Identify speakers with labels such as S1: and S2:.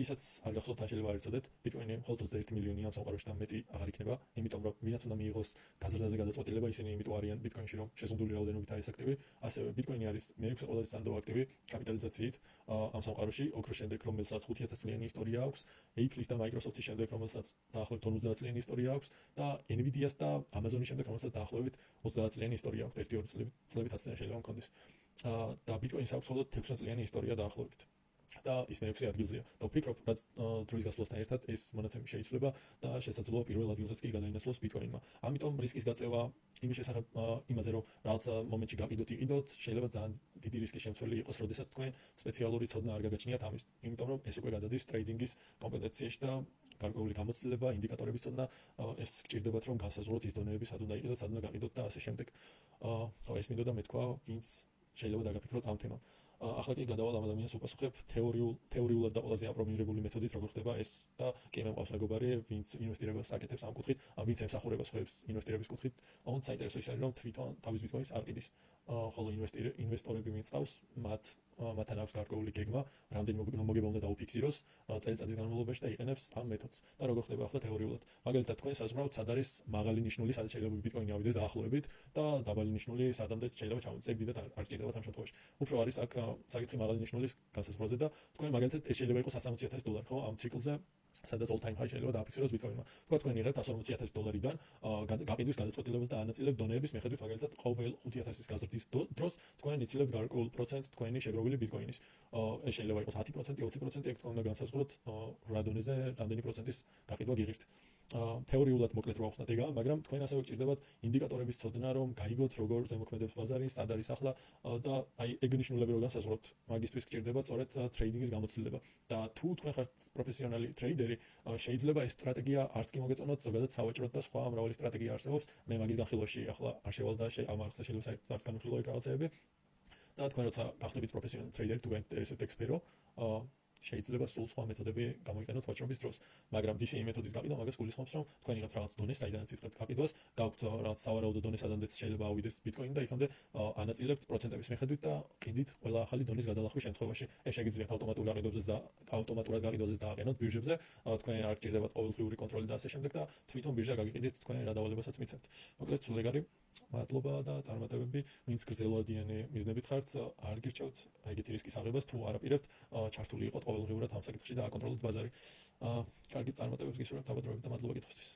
S1: ვისაც არ გახსოვთ, თან შეიძლება არ იცოდეთ, ბიტკოინი მხოლოდ 21 მილიონი ამ სამყაროში და მეტი აღარ იქნება, იმიტომ რომ ვინაც უნდა მიიღოს გაზრდაზე გადაწყვეტილება, ისინი იმიტომ არიან ბიტკოინში, რომ შეზღუდული რაოდენობითაა ეს აქტივი. ასევე ბიტკოინი არის მე-6 ყველაზე სანდო აქტივი კაპიტალიზაციით ამ სამყაროში, ოქროს შემდეგ, რომელსაც 5000 წლიანი ისტორია აქვს, Apple-ის და Microsoft-ის შემდეგ, რომელსაც დაახლოებით 50 წლიანი ისტორია აქვს და Nvidia-ს და Amazon-ის შემდეგ, რომელსაც დაახლოებით 30 წლიანი ისტორია აქვს, 1-2 წლებით 10 წლიანი შეიძლება მქონდეს. და ბიტკოინს აქვს მხოლოდ 16 წლიანი ისტორია დაახლოებით. და ის მე-6 ადგილზეა. და ვფიქრობ, რაც დროის გასვლასთან ერთად ეს მონაცემი შეიცვლება და შესაძლოა პირველ ადგილზეც კი გადაინაცვლოს ბიტკოინმა. ამიტომ რისკის გაწევა იმის შესახებ იმაზე, რომ რაღაცა მომენტში იყიდოთ, შეიძლება ძალიან დიდი რისკის შემცველი იყოს, როდესაც თქვენ სპეციალური ცოდნა არ გაგაჩნიათ ამის. იმიტომ რომ ეს უკვე გადადის ტრეიდინგის კომპეტენციაში და გარკვეული გამოცდილება, ინდიკატორების ცოდნა, ეს გჭირდებათ, რომ განსაზღვროთ ის დონეები, სად უნდა იყიდოთ, სად უნდა გაყიდოთ და ასე შემდეგ. ეს მინდოდა მეთქვა, ვინც შეიძლება დაგაფიქროთ ამ თემამ. ახლა კი გადავალ ამ ადამიანს უპასუხებ თეორიულად და ყველაზე აპრობირებული მეთოდით, როგორ ხდება ეს და კი მე მყავს მეგობარი, ვინც ინვესტირებას აკეთებს ამ კუთხით, ვინც ემსახურება სხვებს ინვესტირების კუთხით. საინტერესო ის არის, რომ თვითონ თავის ბიტკოინს არ ყიდის. ხოლო ინვესტორები ვინც ყავს, მათთან აქვს გარკვეული გეგმა, რამდენი მოგება უნდა დაუფიქსიროს წელიწადის განმავლობაში და იყენებს ამ მეთოდს. და როგორ ხდება ახლა თეორიულად. მაგალითად, თქვენ საზღვრავთ, სად არის მაღალი ნიშნული, სადაც შეიძლება ბიტკოინი ავიდეს დაახლოებით და დაბალი ნიშნული, სადამდე შეიძლება ჩამოწეს, დიდად არ ჭირდებათ ამ შემთხვევაში. უფრო არის აქ საკითხი მაღალი ნიშნულის განსაზღვრაზე და თქვენ მაგალითად ეს შეიძლება იყოს $160,000 ხო ამ ციკლზე, სადაც all time high შეიძლება დააფიქსიროს ბიტკოინმა. თქვა თქვენ იღებთ $140,000-დან გაყიდვის გადაწყვეტილებას და ანაწილებთ დონეების მიხედვით, მაგალითად, ყოველ 5000-ის გაზრდის დროს თქვენ იცილებთ გარკვეულ პროცენტს თქვენი შეგროვილი ბიტკოინის. ეს შეიძლება იყოს 10%, 20%, ეგ თქვენ უნდა განსაზღვროთ რა დონეზე რამდენი პროცენტის გაყიდვა გიღირთ. თეორიულად მოკლედ რო ახსნათ ეგაა, მაგრამ თქვენ ასევე გჭირდებათ ინდიკატორების ცოდნა, რომ გაიგოთ როგორ ზემოქმედებს ბაზარი, სად არის ახლა და აი ეგ ნიშნულები რო განსაზღვროთ, მაგისთვის გჭირდება სწორედ ტრეიდინგის გამოცდილება. და თუ თქვენ ხართ პროფესიონალი ტრეიდერი, შეიძლება ეს სტრატეგია არც კი მოგეწონოთ, ზოგადად სავაჭროდ და სხვა მრავალი სტრატეგია არსებობს. მე მაგის განხილვაში ახლა არ შევალ და ამ არხზე შეიძლება საერთოდ არც განვიხილო ეგ რაღაცეები. და თქვენ როცა გახდებით პროფესიონალი ტრეიდერი, თუ გაინტერესებთ ეს სფერო, შეიძლება სულ სხვა მეთოდები გამოიყენოთ ვაჭრობის დროს, მაგრამ DCA მეთოდით გაყიდვა მაგას გულისხმობს, რომ თქვენ იღებთ რაღაც დონეს, საიდანაც იწყებთ გაყიდვას, გაქვთ რაღაც სავარაუდო დონე, სადამდეც შეიძლება ავიდეს ბიტკოინი და იქამდე ანაწილებთ პროცენტების მიხედვით და ყიდით ყველა ახალი დონის გადალახვის შემთხვევაში. ეს შეგიძლიათ ავტომატურ გაყიდვებზეც და ავტომატურად გაყიდვაზეც დააყენოთ ბირჟებზე, თქვენ არ გჭირდებათ ყოველდღიური კონტროლი და ასე შემდეგ და თვითონ ბირჟა გაგიყიდით, თქვენ რა დავალებასაც მიცემთ. მოკლედ სულ ეგ არის. მადლობა და წარმატებები, ვინც გრძელვადიანი მიზნებით ხართ, არ გირჩევთ ეგეთი რისკის აღებას, თუ არაპირებთ, ჩართული იყოთ ყოველდღიურად ამ საკითხში და აკონტროლოთ ბაზარი. კარგი წარმატებებს გისურვებთ, აბადროებით და მადლობა კითხვისთვის.